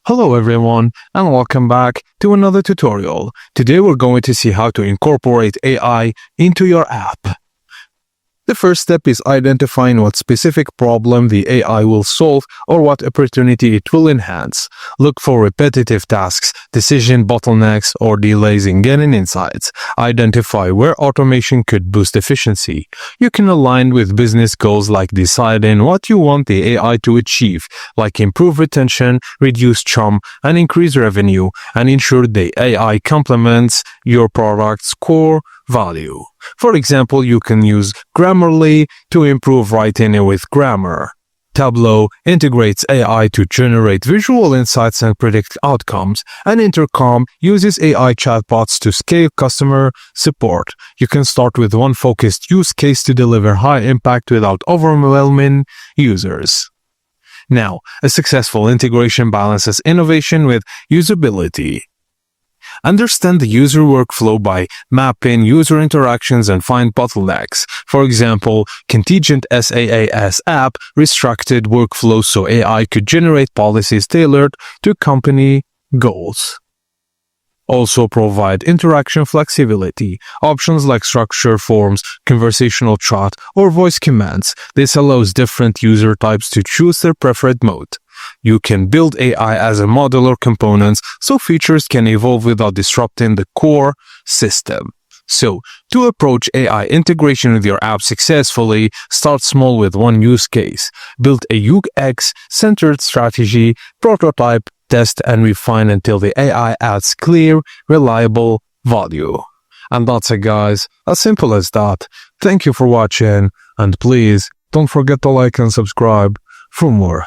Hello everyone and welcome back to another tutorial. Today we're going to see how to incorporate AI into your app. The first step is identifying what specific problem the AI will solve or what opportunity it will enhance. Look for repetitive tasks, decision bottlenecks, or delays in getting insights. Identify where automation could boost efficiency. You can align with business goals like deciding what you want the AI to achieve, like improve retention, reduce churn, and increase revenue, and ensure the AI complements your product's core value. For example, you can use Grammarly to improve writing with grammar. Tableau integrates AI to generate visual insights and predict outcomes, and Intercom uses AI chatbots to scale customer support. You can start with one focused use case to deliver high impact without overwhelming users. Now, a successful integration balances innovation with usability. Understand the user workflow by mapping user interactions and find bottlenecks. For example, contingent SaaS app restricted workflows so AI could generate policies tailored to company goals. Also provide interaction flexibility, options like structure forms, conversational chat, or voice commands. This allows different user types to choose their preferred mode. You can build AI as a modular components so features can evolve without disrupting the core system. So, to approach AI integration with your app successfully, start small with one use case. Build a UX-centered strategy, prototype, test, and refine until the AI adds clear, reliable value. And that's it, guys. As simple as that. Thank you for watching, and please don't forget to like and subscribe for more.